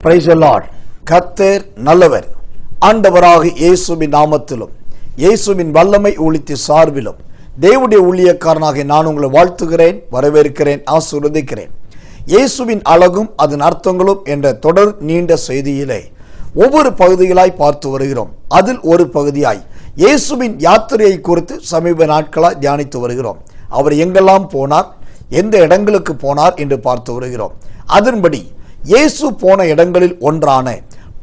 Praise the Lord. கர்த்தர் நல்லவர். ஆண்டவராக இயேசுவின் நாமத்திலும் இயேசுவின் வல்லமை ஊழியத்தின் சார்பிலும் தேவனுடைய ஊழியக்காரனாக நான் உங்களை வாழ்த்துகிறேன், வரவேற்கிறேன், ஆசீர்வதிக்கிறேன். இயேசுவின் அழகும் அதன் அர்த்தங்களும் என்ற தொடர் நீண்ட செய்தியிலே ஒவ்வொரு பகுதிகளாய் பார்த்து வருகிறோம். அதில் ஒரு பகுதியாய் இயேசுவின் யாத்திரையை குறித்து சமீப நாட்களாய் தியானித்து வருகிறோம். அவர் எங்கெல்லாம் போனார், எந்த இடங்களுக்கு போனார் என்று பார்த்து வருகிறோம். அதன்படி இயேசு போன இடங்களில் ஒன்றான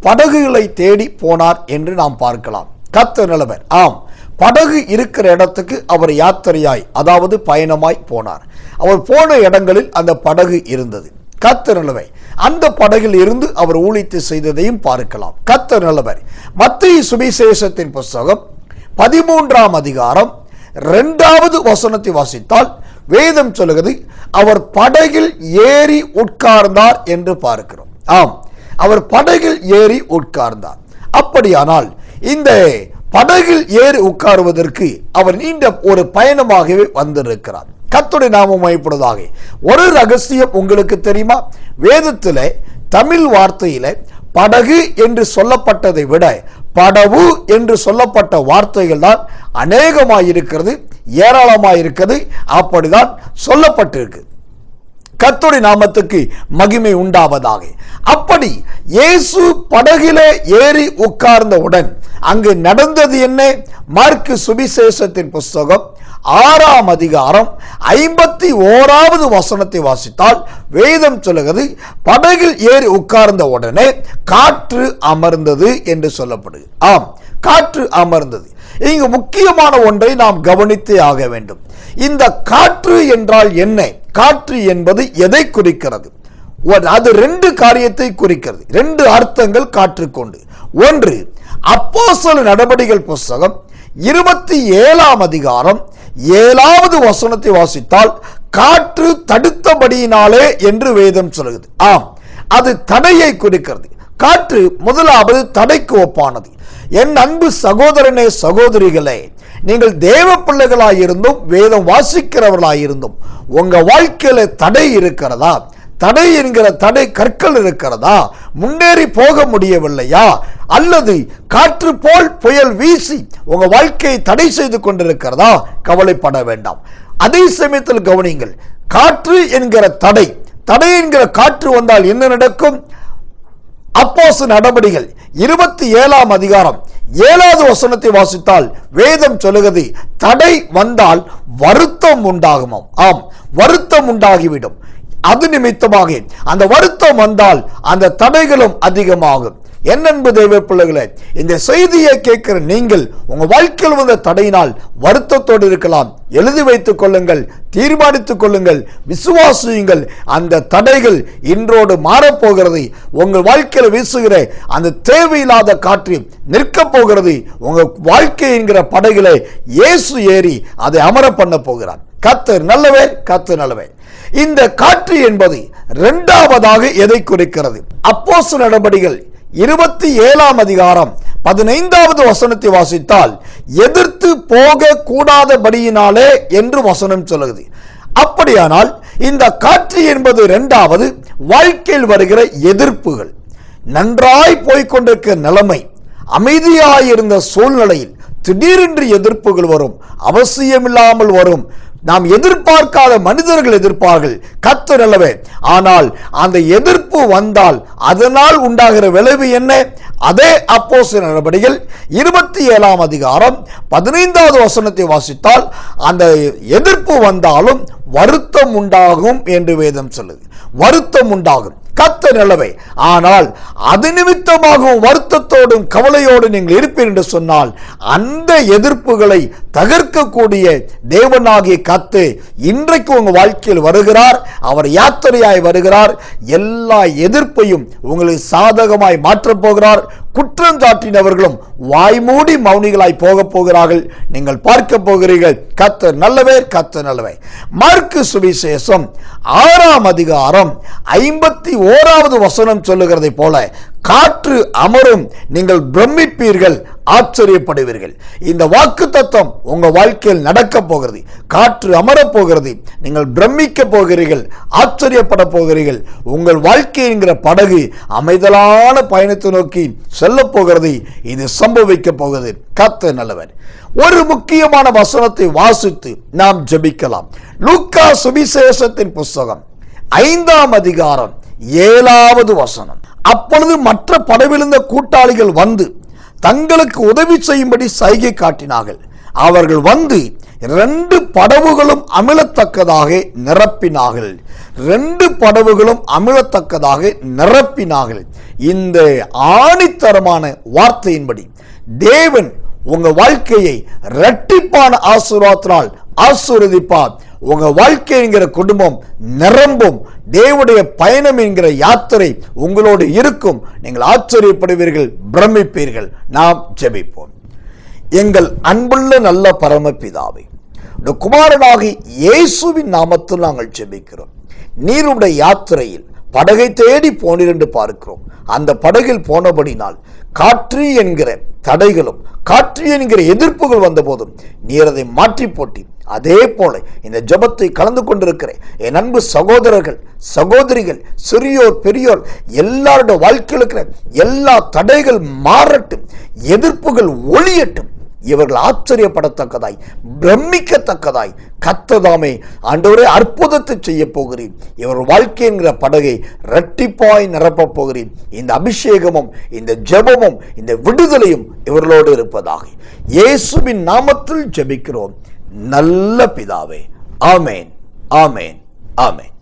படகுகளை தேடி போனார் என்று நாம் பார்க்கலாம். கர்த்தர் நல்லவர். ஆம், படகு இருக்கிற இடத்துக்கு அவர் யாத்திரையாய், அதாவது பயணமாய் போனார். அவர் போன இடங்களில் அந்த படகு இருந்தது. கர்த்தர் நல்லவர். அந்த படகில் இருந்து அவர் ஊழியத்தை செய்ததையும் பார்க்கலாம். கர்த்தர் நல்லவர். மத்தேயு சுவிசேஷத்தின் புத்தகம் 13ஆம் அதிகாரம் 2வது வசனத்தை வாசித்தால் வேதம் சொல்லுகிறது, அவர் படகில் ஏறி உட்கார்ந்தார் என்று பார்க்கிறோம். ஆம், அவர் படகில் ஏறி உட்கார்ந்தார். அப்படியானால் இந்த படகில் ஏறி உட்காருவதற்கு அவர் நீண்ட ஒரு பயணமாகவே வந்திருக்கிறார். கர்த்தருடைய நாமம் மகிமைப்படுவதாக. ஒரு ரகசியம் உங்களுக்கு தெரியுமா? வேதத்திலே தமிழ் வார்த்தையிலே படகு என்று சொல்லப்பட்டதை விட படவு என்று சொல்லப்பட்ட வார்த்தைகள் தான் அநேகமாயிருக்கிறது, ஏராளமாயிருக்கிறது. அப்படிதான் சொல்லப்பட்டிருக்கு. கர்த்தருடைய நாமத்துக்கு மகிமை உண்டாவதாக. அப்படி இயேசு படகிலே ஏறி உட்கார்ந்தவுடன் அங்கு நடந்தது என்ன? மார்க்கு சுவிசேஷத்தின் புத்தகம் 6ஆம் அதிகாரம் 51வது வசனத்தை வாசித்தால் வேதம் சொல்லுகிறது, படகில் ஏறி உட்கார்ந்த உடனே காற்று அமர்ந்தது என்று சொல்லப்படுது. ஆம், காற்று அமர்ந்தது. இங்கு முக்கியமான ஒன்றை நாம் கவனித்தே ஆக வேண்டும். இந்த காற்று என்றால் என்ன? காற்று என்பது எதை குறிக்கிறது? அது 2 காரியத்தை குறிக்கிறது. 2 அர்த்தங்கள் காற்று கொண்டு. ஒன்று, அப்போஸ்தலர் நடபடிகள் புத்தகம் 27ஆம் அதிகாரம் 7வது வசனத்தை வாசித்தால் காற்று தடுத்தபடியினாலே என்று வேதம் சொல்லுகிறது. ஆம், அது தடையை குறிக்கிறது. காற்று முதலாவது தடைக்கு ஒப்பானது. என் அன்பு சகோதரனே, சகோதரிகளே, நீங்கள் தேவ பிள்ளைகளாயிருந்தும் வேதம் வாசிக்கிறவர்களாயிருந்தும் உங்க வாழ்க்கையில தடை இருக்கிறதா? தடை என்கிற தடை கற்கள் இருக்கிறதா? முன்னேறி போக முடியவில்லையா? அல்லது காற்று போல் புயல் வீசி உங்க வாழ்க்கையை தடை செய்து கொண்டிருக்கிறதா? கவலைப்பட வேண்டாம். அதே சமயத்தில் கவனிங்கள், காற்று என்கிற தடை என்கிற காற்று வந்தால் என்ன நடக்கும்? அப்போஸ்தலர் நடபடிகள் 27ஆம் அதிகாரம் 7வது வசனத்தை வாசித்தால் வேதம் சொல்லுகிறது, தடை வந்தால் வருத்தம் உண்டாகுமாம். ஆம், வருத்தம் உண்டாகிவிடும். அது நிமித்தமாக அந்த வருத்தம் வந்தால் அந்த தடைகளும் அதிகமாகும். என்னென்பு தெய்வ பிள்ளைகளே, இந்த செய்தியை கேட்கிற நீங்கள் உங்க வாழ்க்கையில் வந்த தடையினால் வருத்தத்தோடு இருக்கலாம். எழுதி வைத்துக் கொள்ளுங்கள், தீர்மானித்துக் கொள்ளுங்கள், விசுவாசியுங்கள். அந்த தடைகள் இன்றோடு மாறப்போகிறது. உங்கள் வாழ்க்கையில் வீசுகிற அந்த தேவையில்லாத காற்று நிற்க போகிறது. உங்க வாழ்க்கை என்கிற படகிலே இயேசு ஏறி அதை அமர பண்ண போகிறார். கர்த்தர் நல்லவர், கர்த்தர் நல்லவர். இந்த காற்று என்பது 2வதாக எதை குறிக்கிறது? அப்போஸ்தலர் நடபடிகள் 27ஆம் அதிகாரம் 15வது வசனத்தை வாசித்தால் எதிர்த்து போக கூடாதபடியினாலே என்று வசனம் சொல்லுகிறது. அப்படியானால் இந்த காற்று என்பது 2வது வாழ்க்கையில் வருகிற எதிர்ப்புகள். நன்றாய் போய்கொண்டிருக்கிற நிலைமை, அமைதியாயிருந்த சூழ்நிலையில் திடீரென்று எதிர்ப்புகள் வரும், அவசியமில்லாமல் வரும். நாம் எதிர்பார்க்காத மனிதர்கள் எதிர்ப்பார்கள். கர்த்தர் நல்லவர். ஆனால் அந்த எதிர்ப்பு வந்தால் அதனால் உண்டாகிற விளைவு என்ன? அதே அப்போஸ்தலர் நடபடிகள் 27ஆம் அதிகாரம் 15வது வசனத்தை வாசித்தால் அந்த எதிர்ப்பு வந்தாலும் வருத்தம் உண்டாகும் என்று வேதம் சொல்லுது. வருத்தம் உண்டாகும். கர்த்தர் நல்லவர். ஆனால் அது நிமித்தமாகவும் வருத்தத்தோடும் கவலையோடு நீங்கள் இருப்பீர் என்று சொன்னால் அந்த எதிர்ப்புகளை தகர்க்கக்கூடிய தேவனாகிய கர்த்தர் இன்றைக்கு உங்க வாழ்க்கையில் வருகிறார். அவர் யாத்திரையாய் வருகிறார். எல்லா எதிர்ப்பையும் உங்களுக்கு சாதகமாய் மாற்றப் போகிறார். குற்றம் சாட்டினவர்களும் வாய்மூடி மௌனிகளாய் போக போகிறார்கள். நீங்கள் பார்க்க போகிறீர்கள். கர்த்தர் நல்லவர், கர்த்தர் நல்லவர். மார்க்கு சுவிசேஷம் 6ஆம் அதிகாரம் 51வது வசனம் சொல்லுகிறதை போல காற்று அமரும், நீங்கள் பிரமிப்பீர்கள், ஆச்சரியப்படுவீர்கள். இந்த வாக்குத்தத்தம் உங்க வாழ்க்கையில் நடக்க போகிறது. காற்று அமரப் போகிறது. நீங்கள் பிரமிக்க போகிறீர்கள், ஆச்சரியப்பட போகிறீர்கள். உங்கள் வாழ்க்கை என்கிற படகு அமைதலான பயணத்தை நோக்கி செல்ல போகிறது. இது சம்பவிக்க போகிறது. கர்த்தர் நல்லவர். ஒரு முக்கியமான வசனத்தை வாசித்து நாம் ஜெபிக்கலாம். லூக்கா சுவிசேஷத்தின் புஸ்தகம் 5ஆம் அதிகாரம் 7வது வசனம். அப்பொழுது மற்ற படவிலிருந்த கூட்டாளிகள் வந்து தங்களுக்கு உதவி செய்யும்படி சைகை காட்டினார்கள். அவர்கள் வந்து 2 படவுகளும் அமிழத்தக்கதாக நிரப்பினார்கள். 2 படவுகளும் அமிழத்தக்கதாக நிரப்பினார்கள். இந்த ஆணித்தரமான வார்த்தையின்படி தேவன் உங்க வாழ்க்கையை இரட்டிப்பான ஆசீர்வாதத்தால் ஆசீர்வதிப்பார். உங்க வாழ்க்கை என்கிற குடும்பம் நிரம்பும். தேவனுடைய பயணம் என்கிற யாத்திரை உங்களோடு இருக்கும். நீங்கள் ஆச்சரியப்படுவீர்கள், பிரமிப்பீர்கள். நாம் ஜெபிப்போம். எங்கள் அன்புள்ள நல்ல பரமபிதாவே, குமாரனாகி இயேசுவின் நாமத்தில் நாங்கள் ஜெபிக்கிறோம். நீருடைய யாத்திரையில் படகை தேடி போனீர் என்று பார்க்கிறோம். அந்த படகில் போனபடினால் காற்று என்கிற தடைகளும் காற்று என்கிற எதிர்ப்புகள் வந்த போதும் நீர் அதை மாற்றி போட்டி. அதே போல இந்த ஜெபத்தை கலந்து கொண்டிருக்கிற என் அன்பு சகோதரர்கள், சகோதரிகள், சிறியோர், பெரியோர் எல்லாருடைய வாழ்க்கையில் இருக்கிற எல்லா தடைகள் மாறட்டும், எதிர்ப்புகள் ஒளியட்டும். இவர்கள் ஆச்சரியப்படத்தக்கதாய், பிரமிக்கத்தக்கதாய் கர்த்ததாமே ஆண்டவரே அற்புதத்தை செய்ய போகிறேன். இவர் வாழ்க்கை என்கிற படகை இரட்டிப்பாய் நிரப்ப போகிறேன். இந்த அபிஷேகமும் இந்த ஜெபமும் இந்த விடுதலையும் இவர்களோடு இருப்பதாக இயேசுவின் நாமத்தில் ஜெபிக்கிறோம் நல்ல பிதாவே. ஆமேன், ஆமேன், ஆமேன்.